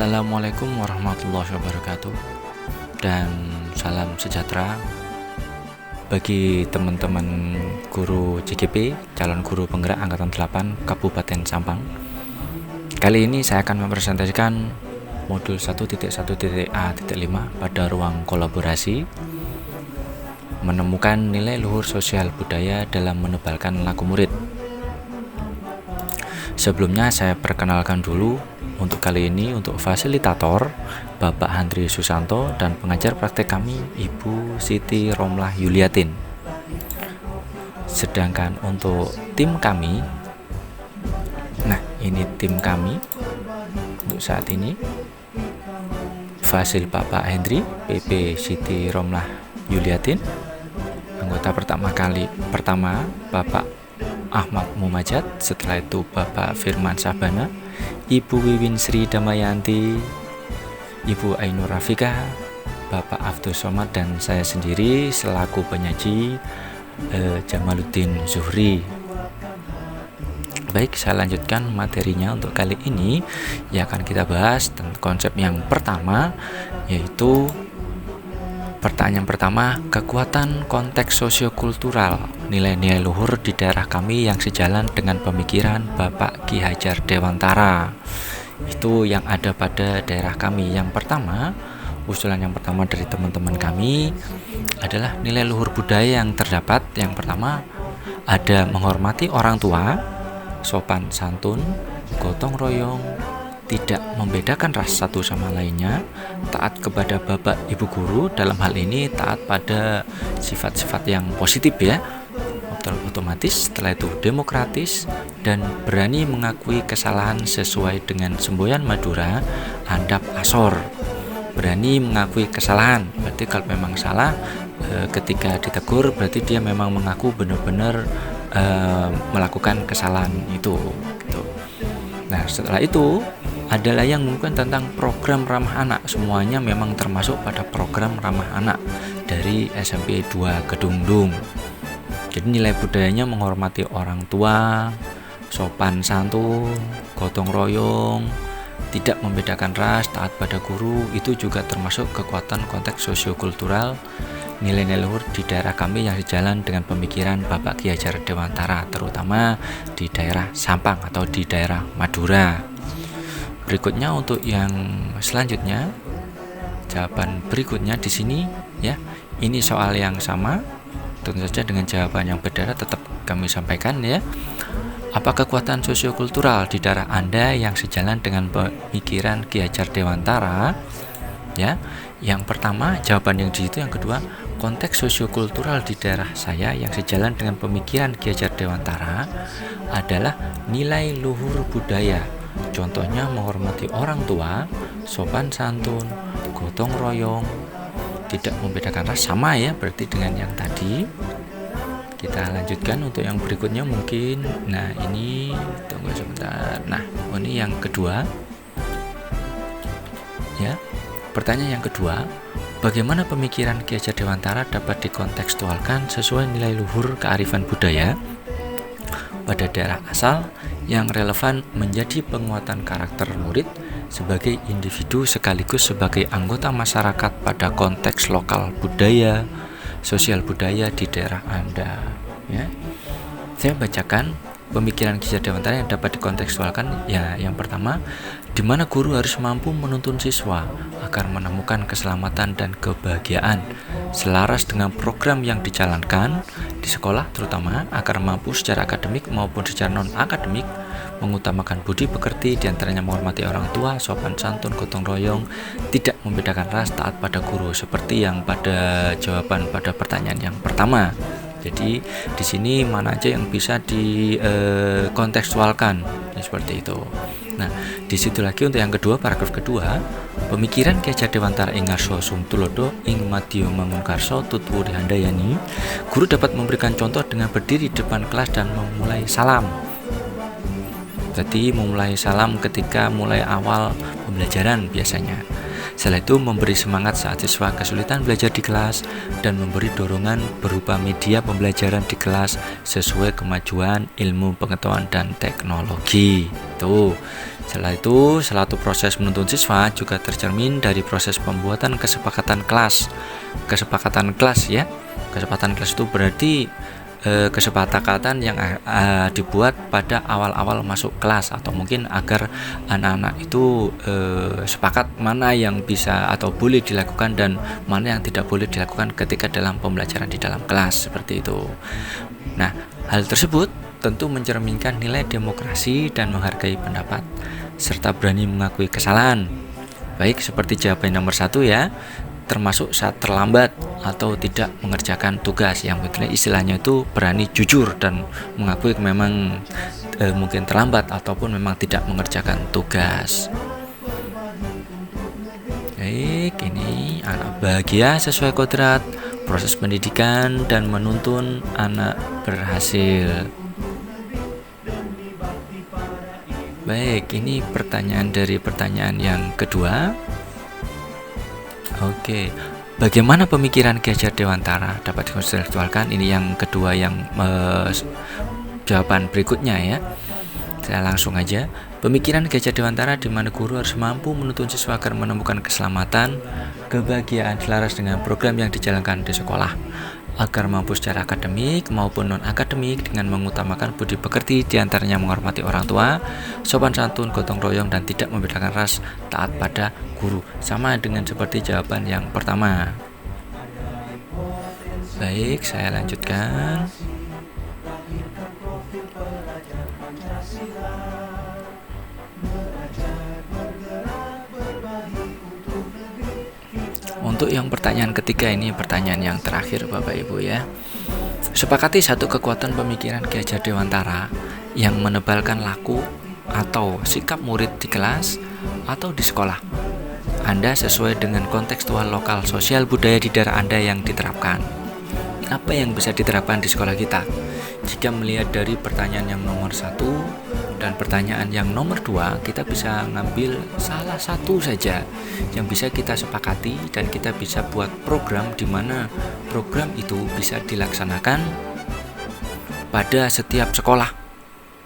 Assalamualaikum warahmatullahi wabarakatuh, dan salam sejahtera bagi teman-teman guru JGP, calon guru penggerak Angkatan 8 Kabupaten Sampang. Kali ini saya akan mempresentasikan modul 1.1.A.5 pada ruang kolaborasi, menemukan nilai luhur sosial budaya dalam menebalkan laku murid. Sebelumnya saya perkenalkan dulu untuk kali ini untuk fasilitator Bapak Handri Susanto dan pengajar praktek kami Ibu Siti Romlah Yuliatin. Sedangkan untuk tim kami, nah ini tim kami untuk saat ini, Fasil Bapak Hendri, PP Siti Romlah Yuliatin. Anggota pertama Bapak Ahmad Mumajat, setelah itu Bapak Firman Sabana, Ibu Wiwin Sri Damayanti, Ibu Ainur Rafika, Bapak Abdul Somad, dan saya sendiri selaku penyaji Jamaluddin Zuhri. Baik, saya lanjutkan materinya untuk kali ini. Yang akan kita bahas tentang konsep yang pertama, yaitu pertanyaan pertama, kekuatan konteks sosiokultural nilai-nilai luhur di daerah kami yang sejalan dengan pemikiran Bapak Ki Hajar Dewantara. Itu yang ada pada daerah kami. Yang pertama, usulan yang pertama dari teman-teman kami adalah nilai luhur budaya yang terdapat. Yang pertama, ada menghormati orang tua, sopan santun, gotong royong, tidak membedakan ras satu sama lainnya, taat kepada bapak ibu guru, dalam hal ini taat pada sifat-sifat yang positif ya, otomatis. Setelah itu demokratis dan berani mengakui kesalahan sesuai dengan semboyan Madura, handap asor. Berani mengakui kesalahan, berarti kalau memang salah ketika ditegur berarti dia memang mengaku benar-benar melakukan kesalahan itu gitu. Nah, setelah itu adalah yang mungkin tentang program ramah anak. Semuanya memang termasuk pada program ramah anak dari SMP 2 Kedungdung. Jadi nilai budayanya menghormati orang tua, sopan santun, gotong royong, tidak membedakan ras, taat pada guru. Itu juga termasuk kekuatan konteks sosiokultural nilai-nilai luhur di daerah kami yang sejalan dengan pemikiran Bapak Ki Hajar Dewantara, terutama di daerah Sampang atau di daerah Madura. Berikutnya untuk yang selanjutnya, jawaban berikutnya di sini ya, ini soal yang sama, tentu saja dengan jawaban yang berbeda tetap kami sampaikan ya. Apa kekuatan sosiokultural di daerah Anda yang sejalan dengan pemikiran Ki Hajar Dewantara? Ya, yang pertama jawaban yang di situ, yang kedua konteks sosiokultural di daerah saya yang sejalan dengan pemikiran Ki Hajar Dewantara adalah nilai luhur budaya. Contohnya menghormati orang tua, sopan santun, gotong royong, tidak membedakan ras, sama ya berarti dengan yang tadi. Kita lanjutkan untuk yang berikutnya mungkin. Nah ini, tunggu sebentar. Nah ini yang kedua ya. Pertanyaan yang kedua, bagaimana pemikiran Ki Hajar Dewantara dapat dikontekstualkan sesuai nilai luhur kearifan budaya pada daerah asal yang relevan menjadi penguatan karakter murid sebagai individu sekaligus sebagai anggota masyarakat pada konteks lokal budaya, sosial budaya di daerah Anda ya. Saya bacakan pemikiran Ki Hajar Dewantara yang dapat dikontekstualkan ya. Yang pertama, di mana guru harus mampu menuntun siswa agar menemukan keselamatan dan kebahagiaan selaras dengan program yang dijalankan di sekolah, terutama agar mampu secara akademik maupun secara non-akademik mengutamakan budi pekerti, diantaranya menghormati orang tua, sopan santun, gotong royong, tidak membedakan ras, taat pada guru, seperti yang pada jawaban pada pertanyaan yang pertama. Jadi di sini mana aja yang bisa dikontekstualkan ya, seperti itu. Nah, di situ lagi untuk yang kedua, paragraf kedua, pemikiran Ki Hajar Dewantara ing ngarsa sumtulodo ing madya mangunkarsa tutwuri handayani. Guru dapat memberikan contoh dengan berdiri di depan kelas dan memulai salam. Jadi memulai salam ketika mulai awal pembelajaran biasanya. Setelah itu memberi semangat saat siswa kesulitan belajar di kelas dan memberi dorongan berupa media pembelajaran di kelas sesuai kemajuan ilmu pengetahuan dan teknologi. Tuh. Setelah itu, salah satu proses menuntun siswa juga tercermin dari proses pembuatan kesepakatan kelas. Kesepakatan kelas ya. Kesepakatan kelas itu berarti kesepakatan yang dibuat pada awal-awal masuk kelas, atau mungkin agar anak-anak itu sepakat mana yang bisa atau boleh dilakukan dan mana yang tidak boleh dilakukan ketika dalam pembelajaran di dalam kelas, seperti itu. Nah, hal tersebut tentu mencerminkan nilai demokrasi dan menghargai pendapat serta berani mengakui kesalahan, baik seperti jawaban nomor 1 ya, termasuk saat terlambat atau tidak mengerjakan tugas, yang betul istilahnya itu berani jujur dan mengakui memang mungkin terlambat ataupun memang tidak mengerjakan tugas. Baik, ini anak bahagia sesuai kodrat, proses pendidikan dan menuntun anak berhasil. Baik, ini pertanyaan dari pertanyaan yang kedua. Oke, bagaimana pemikiran Ki Hajar Dewantara dapat dikonseptualkan? Ini yang kedua yang jawaban berikutnya ya. Saya langsung aja. Pemikiran Ki Hajar Dewantara di mana guru harus mampu menuntun siswa agar menemukan keselamatan, kebahagiaan selaras dengan program yang dijalankan di sekolah, agar mampu secara akademik maupun non-akademik dengan mengutamakan budi pekerti, diantaranya menghormati orang tua, sopan santun, gotong royong, dan tidak membedakan ras, taat pada guru. Sama dengan seperti jawaban yang pertama. Baik, saya lanjutkan. Untuk yang pertanyaan ketiga, ini pertanyaan yang terakhir Bapak Ibu ya. Sepakati satu kekuatan pemikiran Ki Hajar Dewantara yang menebalkan laku atau sikap murid di kelas atau di sekolah Anda sesuai dengan kontekstual lokal sosial budaya di daerah Anda yang diterapkan. Apa yang bisa diterapkan di sekolah kita? Jika melihat dari pertanyaan yang nomor 1 dan pertanyaan yang nomor 2, kita bisa ngambil salah satu saja yang bisa kita sepakati dan kita bisa buat program di mana program itu bisa dilaksanakan pada setiap sekolah,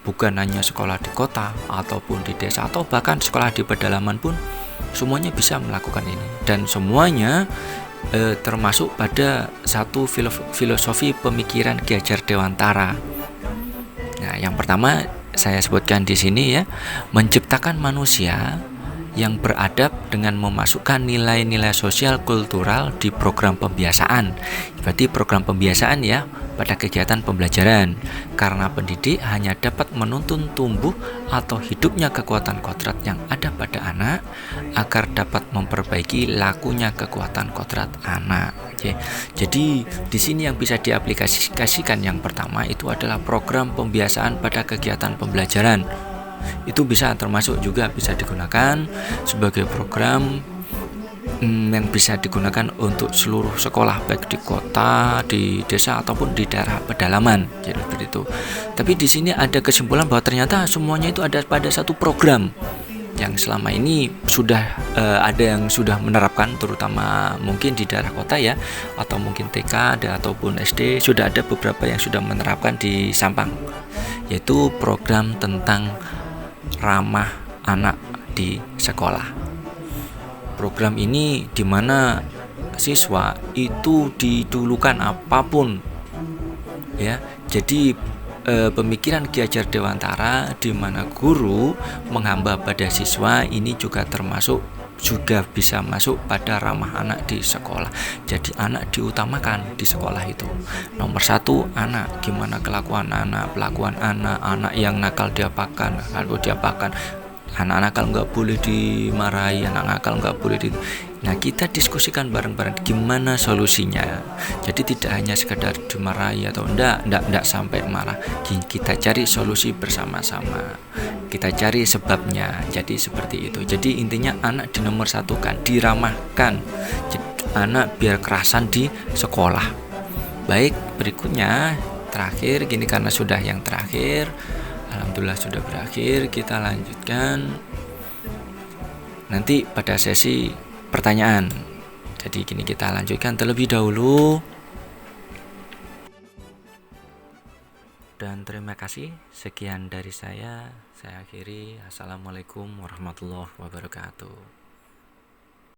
bukan hanya sekolah di kota ataupun di desa atau bahkan sekolah di pedalaman pun semuanya bisa melakukan ini, dan semuanya termasuk pada satu filosofi pemikiran Ki Hajar Dewantara. Nah, yang pertama saya sebutkan di sini ya, menciptakan manusia yang beradab dengan memasukkan nilai-nilai sosial kultural di program pembiasaan. Berarti program pembiasaan ya pada kegiatan pembelajaran, karena pendidik hanya dapat menuntun tumbuh atau hidupnya kekuatan kodrat yang ada pada anak agar dapat memperbaiki lakunya kekuatan kodrat anak. Oke. Jadi di sini yang bisa diaplikasikan yang pertama itu adalah program pembiasaan pada kegiatan pembelajaran. Itu bisa termasuk juga bisa digunakan sebagai program yang bisa digunakan untuk seluruh sekolah, baik di kota, di desa ataupun di daerah pedalaman. Jadi seperti itu. Tapi di sini ada kesimpulan bahwa ternyata semuanya itu ada pada satu program yang selama ini sudah ada yang sudah menerapkan, terutama mungkin di daerah kota ya, atau mungkin TK ataupun SD sudah ada beberapa yang sudah menerapkan di Sampang, yaitu program tentang ramah anak di sekolah. Program ini di mana siswa itu didulukan apapun ya. Jadi pemikiran Ki Hajar Dewantara di mana guru menghamba pada siswa ini juga termasuk, juga bisa masuk pada ramah anak di sekolah. Jadi anak diutamakan di sekolah itu. Nomor 1 anak, gimana kelakuan anak, pelakuan anak, anak yang nakal diapakan, kalau diapakan. Anak nakal nggak boleh dimarahi, anak nakal nggak boleh di. Nah, kita diskusikan bareng-bareng gimana solusinya. Jadi tidak hanya sekedar dimarahi atau enggak sampai marah. Kita cari solusi bersama-sama. Kita cari sebabnya. Jadi seperti itu. Jadi intinya anak dinomor satukan, diramahkan. Jadi, anak biar kerasan di sekolah. Baik, berikutnya terakhir gini, karena sudah yang terakhir. Alhamdulillah sudah berakhir, kita lanjutkan nanti pada sesi pertanyaan. Jadi kini kita lanjutkan terlebih dahulu. Dan terima kasih. Sekian dari saya. Saya akhiri. Assalamualaikum warahmatullahi wabarakatuh.